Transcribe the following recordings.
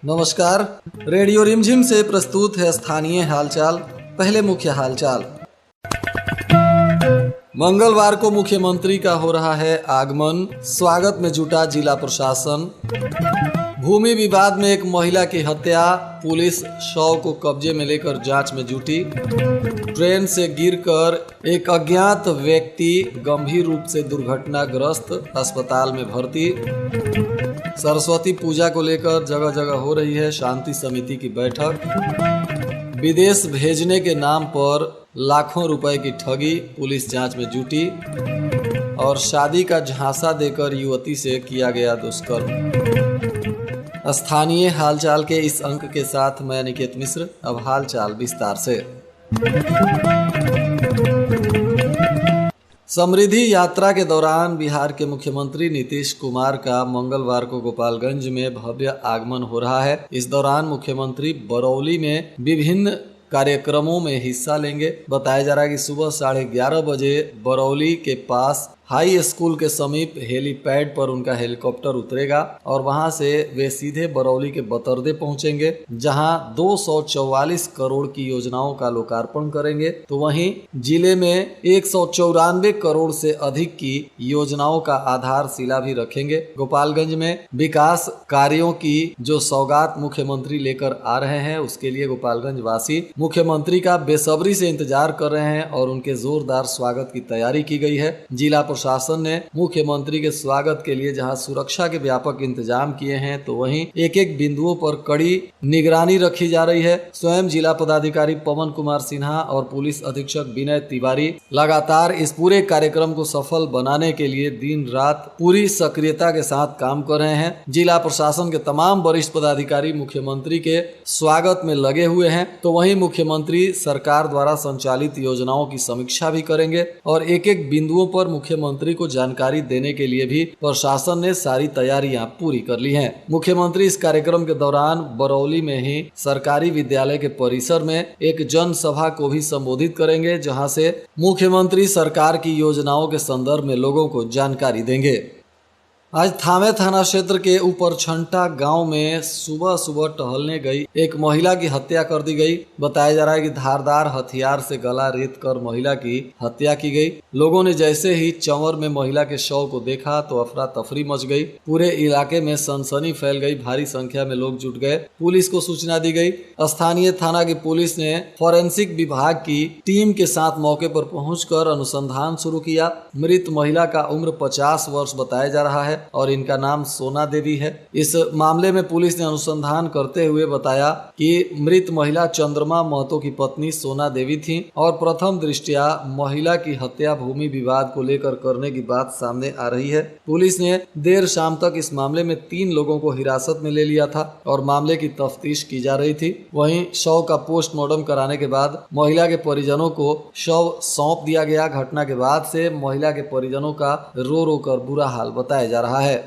नमस्कार। रेडियो रिमझिम से प्रस्तुत है स्थानीय हालचाल। पहले मुख्य हालचाल। मंगलवार को मुख्यमंत्री का हो रहा है आगमन, स्वागत में जुटा जिला प्रशासन। भूमि विवाद में एक महिला की हत्या, पुलिस शव को कब्जे में लेकर जांच में जुटी। ट्रेन से गिरकर एक अज्ञात व्यक्ति गंभीर रूप से दुर्घटनाग्रस्त, अस्पताल में भर्ती। सरस्वती पूजा को लेकर जगह जगह हो रही है शांति समिति की बैठक। विदेश भेजने के नाम पर लाखों रुपए की ठगी, पुलिस जांच में जुटी। और शादी का झांसा देकर युवती से किया गया दुष्कर्म। स्थानीय हालचाल के इस अंक के साथ मैं निकेत मिश्र। अब हालचाल विस्तार से। समृद्धि यात्रा के दौरान बिहार के मुख्यमंत्री नीतीश कुमार का मंगलवार को गोपालगंज में भव्य आगमन हो रहा है। इस दौरान मुख्यमंत्री बरौली में विभिन्न कार्यक्रमों में हिस्सा लेंगे। बताया जा रहा है कि सुबह 11:30 बजे बरौली के पास हाई स्कूल के समीप हेलीपैड पर उनका हेलीकॉप्टर उतरेगा और वहां से वे सीधे बरौली के बतर्दे पहुंचेंगे, जहां 244 करोड़ की योजनाओं का लोकार्पण करेंगे। तो वहीं जिले में 194 करोड़ से अधिक की योजनाओं का आधारशिला भी रखेंगे। गोपालगंज में विकास कार्यों की जो सौगात मुख्यमंत्री लेकर आ रहे हैं, उसके लिए गोपालगंज वासी मुख्यमंत्री का बेसब्री से इंतजार कर रहे हैं और उनके जोरदार स्वागत की तैयारी की गई है। जिला प्रशासन ने मुख्यमंत्री के स्वागत के लिए जहां सुरक्षा के व्यापक इंतजाम किए हैं, तो वहीं एक एक बिंदुओं पर कड़ी निगरानी रखी जा रही है। स्वयं जिला पदाधिकारी पवन कुमार सिन्हा और पुलिस अधीक्षक विनय तिवारी लगातार इस पूरे कार्यक्रम को सफल बनाने के लिए दिन रात पूरी सक्रियता के साथ काम कर रहे हैं। जिला प्रशासन के तमाम वरिष्ठ पदाधिकारी मुख्यमंत्री के स्वागत में लगे हुए हैं। तो वहीं मुख्यमंत्री सरकार द्वारा संचालित योजनाओं की समीक्षा भी करेंगे और एक एक बिंदुओं पर मुख्यमंत्री को जानकारी देने के लिए भी प्रशासन ने सारी तैयारियां पूरी कर ली हैं। मुख्यमंत्री इस कार्यक्रम के दौरान बरौली में ही सरकारी विद्यालय के परिसर में एक जनसभा को भी संबोधित करेंगे, जहां से मुख्यमंत्री सरकार की योजनाओं के संदर्भ में लोगों को जानकारी देंगे। आज थावे थाना क्षेत्र के ऊपर छंटा गांव में सुबह सुबह टहलने गई एक महिला की हत्या कर दी गई। बताया जा रहा है कि धारदार हथियार से गला रेत कर महिला की हत्या की गई। लोगों ने जैसे ही चंवर में महिला के शव को देखा तो अफरा तफरी मच गई। पूरे इलाके में सनसनी फैल गई। भारी संख्या में लोग जुट गए। पुलिस को सूचना दी गई। स्थानीय थाना की पुलिस ने फॉरेंसिक विभाग की टीम के साथ मौके पर पहुंचकर अनुसंधान शुरू किया। मृत महिला का उम्र 50 वर्ष बताया जा रहा है और इनका नाम सोना देवी है। इस मामले में पुलिस ने अनुसंधान करते हुए बताया कि मृत महिला चंद्रमा महतो की पत्नी सोना देवी थी और प्रथम दृष्टया महिला की हत्या भूमि विवाद को लेकर करने की बात सामने आ रही है। पुलिस ने देर शाम तक इस मामले में 3 लोगों को हिरासत में ले लिया था और मामले की तफ्तीश की जा रही थी। वहीं शव का पोस्टमार्टम कराने के बाद महिला के परिजनों को शव सौंप दिया गया। घटना के बाद से महिला के परिजनों का रो रो कर बुरा हाल बताया जा रहा है।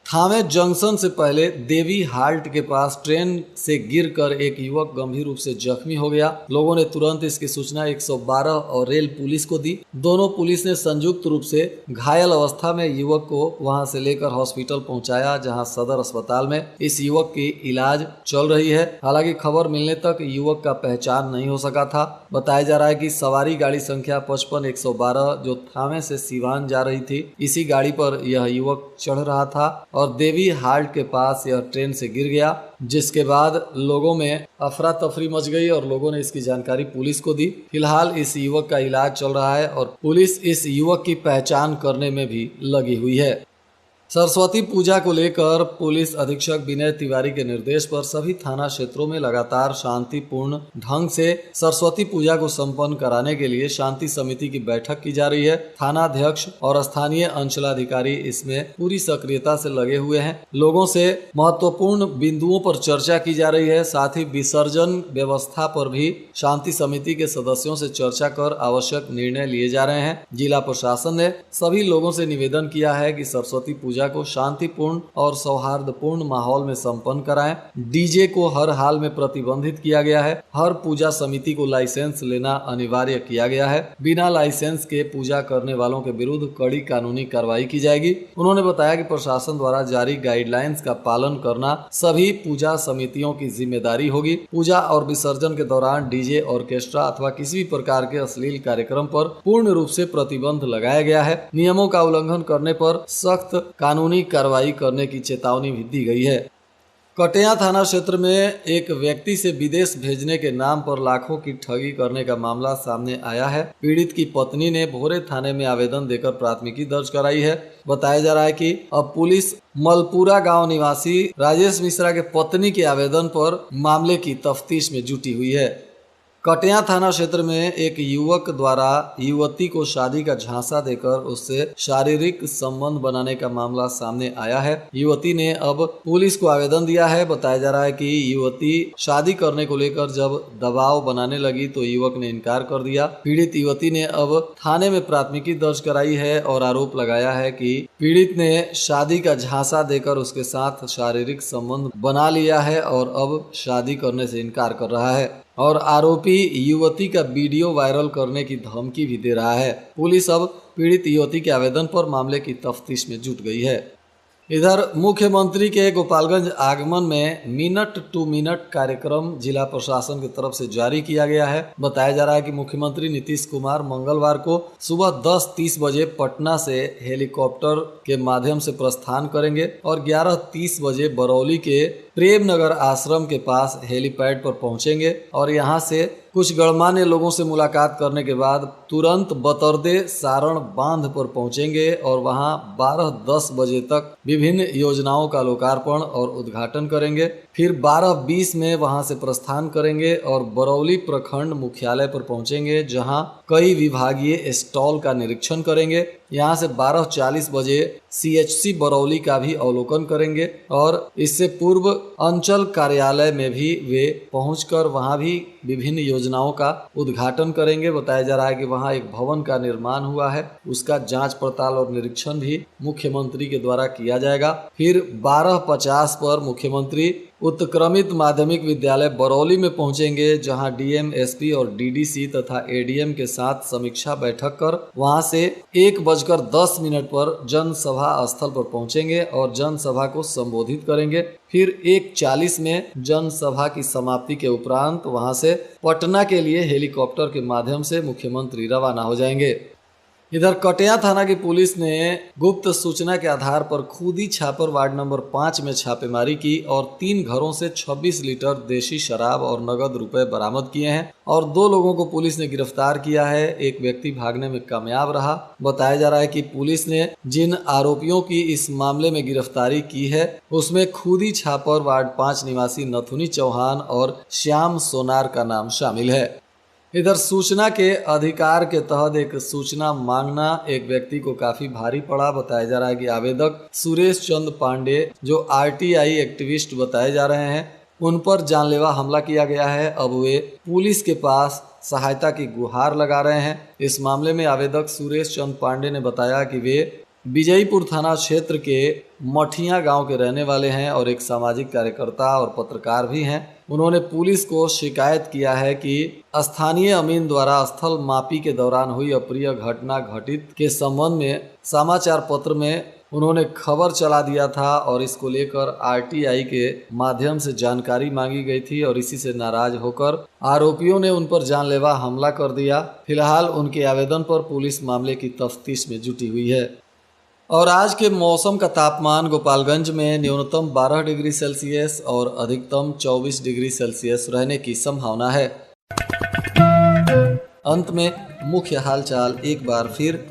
थावे जंक्शन से पहले देवी हाल्ट के पास ट्रेन से गिरकर एक युवक गंभीर रूप से जख्मी हो गया। लोगों ने तुरंत इसकी सूचना 112 और रेल पुलिस को दी। दोनों पुलिस ने संयुक्त रूप से घायल अवस्था में युवक को वहां से लेकर हॉस्पिटल पहुंचाया, जहां सदर अस्पताल में इस युवक की इलाज चल रही है। हालांकि खबर मिलने तक युवक का पहचान नहीं हो सका था। बताया जा रहा है कि सवारी गाड़ी संख्या 55-112 जो थावे से सिवान जा रही थी, इसी गाड़ी पर यह युवक चढ़ रहा था और देवी हाल्ट के पास यह ट्रेन से गिर गया, जिसके बाद लोगों में अफरा तफरी मच गई और लोगों ने इसकी जानकारी पुलिस को दी। फिलहाल इस युवक का इलाज चल रहा है और पुलिस इस युवक की पहचान करने में भी लगी हुई है। सरस्वती पूजा को लेकर पुलिस अधीक्षक विनय तिवारी के निर्देश पर सभी थाना क्षेत्रों में लगातार शांतिपूर्ण ढंग से सरस्वती पूजा को संपन्न कराने के लिए शांति समिति की बैठक की जा रही है। थाना अध्यक्ष और स्थानीय अंचलाधिकारी इसमें पूरी सक्रियता से लगे हुए हैं। लोगों से महत्वपूर्ण बिंदुओं पर चर्चा की जा रही है। साथ ही विसर्जन व्यवस्था पर भी शांति समिति के सदस्यों से चर्चा कर आवश्यक निर्णय लिए जा रहे हैं। जिला प्रशासन ने सभी लोगों से निवेदन किया है कि सरस्वती पूजा पूजा को शांतिपूर्ण और सौहार्दपूर्ण माहौल में संपन्न कराएं। डीजे को हर हाल में प्रतिबंधित किया गया है। हर पूजा समिति को लाइसेंस लेना अनिवार्य किया गया है। बिना लाइसेंस के पूजा करने वालों के विरुद्ध कड़ी कानूनी कार्रवाई की जाएगी। उन्होंने बताया कि प्रशासन द्वारा जारी गाइडलाइंस का पालन करना सभी पूजा समितियों की जिम्मेदारी होगी। पूजा और विसर्जन के दौरान डीजे, ऑर्केस्ट्रा अथवा किसी भी प्रकार के अश्लील कार्यक्रम पर पूर्ण रूप से प्रतिबंध लगाया गया है। नियमों का उल्लंघन करने पर सख्त कानूनी कार्रवाई करने की चेतावनी भी दी गई है। कटेया थाना क्षेत्र में एक व्यक्ति से विदेश भेजने के नाम पर लाखों की ठगी करने का मामला सामने आया है। पीड़ित की पत्नी ने भोरे थाने में आवेदन देकर प्राथमिकी दर्ज कराई है। बताया जा रहा है कि अब पुलिस मलपुरा गांव निवासी राजेश मिश्रा के पत्नी के आवेदन पर मामले की तफ्तीश में जुटी हुई है। कटेया थाना क्षेत्र में एक युवक द्वारा युवती को शादी का झांसा देकर उससे शारीरिक संबंध बनाने का मामला सामने आया है। युवती ने अब पुलिस को आवेदन दिया है। बताया जा रहा है कि युवती शादी करने को लेकर जब दबाव बनाने लगी तो युवक ने इनकार कर दिया। पीड़ित युवती ने अब थाने में प्राथमिकी दर्ज कराई है और आरोप लगाया है कि पीड़ित ने शादी का झांसा देकर उसके साथ शारीरिक संबंध बना लिया है और अब शादी करने से इनकार कर रहा है और आरोपी युवती का वीडियो वायरल करने की धमकी भी दे रहा है। पुलिस अब पीड़ित युवती के आवेदन पर मामले की तफ्तीश में जुट गई है। इधर मुख्यमंत्री के गोपालगंज आगमन में मिनट टू मिनट कार्यक्रम जिला प्रशासन की तरफ से जारी किया गया है। बताया जा रहा है कि मुख्यमंत्री नीतीश कुमार मंगलवार को सुबह 10:30 बजे पटना से हेलीकॉप्टर के माध्यम से प्रस्थान करेंगे और 11:30 बजे बरौली के प्रेम नगर आश्रम के पास हेलीपैड पर पहुंचेंगे और यहां से कुछ गणमान्य लोगों से मुलाकात करने के बाद तुरंत बतर्दे सारण बांध पर पहुंचेंगे और वहां 12:10 बजे तक विभिन्न योजनाओं का लोकार्पण और उद्घाटन करेंगे। फिर 12:20 में वहां से प्रस्थान करेंगे और बरौली प्रखंड मुख्यालय पर पहुंचेंगे, जहां कई विभागीय स्टॉल का निरीक्षण करेंगे। यहां से 12:40 बजे CHC बरौली का भी अवलोकन करेंगे और इससे पूर्व अंचल कार्यालय में भी वे पहुंचकर वहां भी विभिन्न योजनाओं का उद्घाटन करेंगे। बताया जा रहा है कि वहां एक भवन का निर्माण हुआ है, उसका जांच पड़ताल और निरीक्षण भी मुख्यमंत्री के द्वारा किया जाएगा। फिर 12:50 पर मुख्यमंत्री उत्क्रमित माध्यमिक विद्यालय बरौली में पहुंचेंगे, जहां DM, SP और DDC तथा ADM के साथ समीक्षा बैठक कर वहां से 1:10 पर जनसभा स्थल पर पहुंचेंगे और जनसभा को संबोधित करेंगे। फिर 1:40 में जनसभा की समाप्ति के उपरांत वहां से पटना के लिए हेलीकॉप्टर के माध्यम से मुख्यमंत्री रवाना हो जाएंगे। इधर कटेया थाना की पुलिस ने गुप्त सूचना के आधार पर खुदी छापर वार्ड नंबर 5 में छापेमारी की और 3 घरों से 26 लीटर देशी शराब और नगद रुपए बरामद किए हैं और 2 लोगों को पुलिस ने गिरफ्तार किया है। एक व्यक्ति भागने में कामयाब रहा। बताया जा रहा है कि पुलिस ने जिन आरोपियों की इस मामले में गिरफ्तारी की है उसमें खुदी छापर वार्ड 5 निवासी नथुनी चौहान और श्याम सोनार का नाम शामिल है। इधर सूचना के अधिकार के तहत एक सूचना मांगना एक व्यक्ति को काफी भारी पड़ा। बताया जा रहा है कि आवेदक सुरेश चंद्र पांडे, जो RTI एक्टिविस्ट बताए जा रहे हैं, उन पर जानलेवा हमला किया गया है। अब वे पुलिस के पास सहायता की गुहार लगा रहे हैं। इस मामले में आवेदक सुरेश चंद्र पांडे ने बताया कि वे विजयपुर थाना क्षेत्र के मठिया गांव के रहने वाले हैं और एक सामाजिक कार्यकर्ता और पत्रकार भी हैं। उन्होंने पुलिस को शिकायत किया है कि स्थानीय अमीन द्वारा स्थल मापी के दौरान हुई अप्रिय घटना घटित के संबंध में समाचार पत्र में उन्होंने खबर चला दिया था और इसको लेकर RTI के माध्यम से जानकारी मांगी गई थी और इसी से नाराज होकर आरोपियों ने उन पर जानलेवा हमला कर दिया। फिलहाल उनके आवेदन पर पुलिस मामले की तफ्तीश में जुटी हुई है। और आज के मौसम का तापमान गोपालगंज में न्यूनतम 12 डिग्री सेल्सियस और अधिकतम 24 डिग्री सेल्सियस रहने की संभावना है। अंत में मुख्य हालचाल एक बार फिर।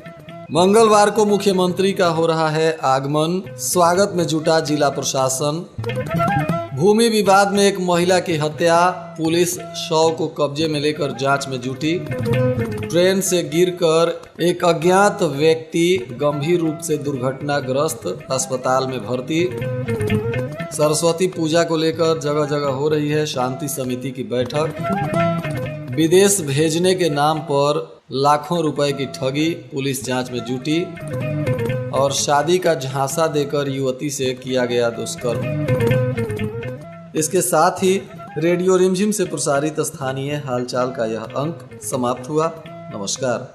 मंगलवार को मुख्यमंत्री का हो रहा है आगमन, स्वागत में जुटा जिला प्रशासन। भूमि विवाद में एक महिला की हत्या, पुलिस शव को कब्जे में लेकर जांच में जुटी। ट्रेन से गिरकर एक अज्ञात व्यक्ति गंभीर रूप से दुर्घटनाग्रस्त, अस्पताल में भर्ती। सरस्वती पूजा को लेकर जगह जगह हो रही है शांति समिति की बैठक। विदेश भेजने के नाम पर लाखों रुपए की ठगी, पुलिस जांच में जुटी। और शादी का झांसा देकर युवती से किया गया दुष्कर्म। इसके साथ ही रेडियो रिमझिम से प्रसारित स्थानीय हालचाल का यह अंक समाप्त हुआ। नमस्कार।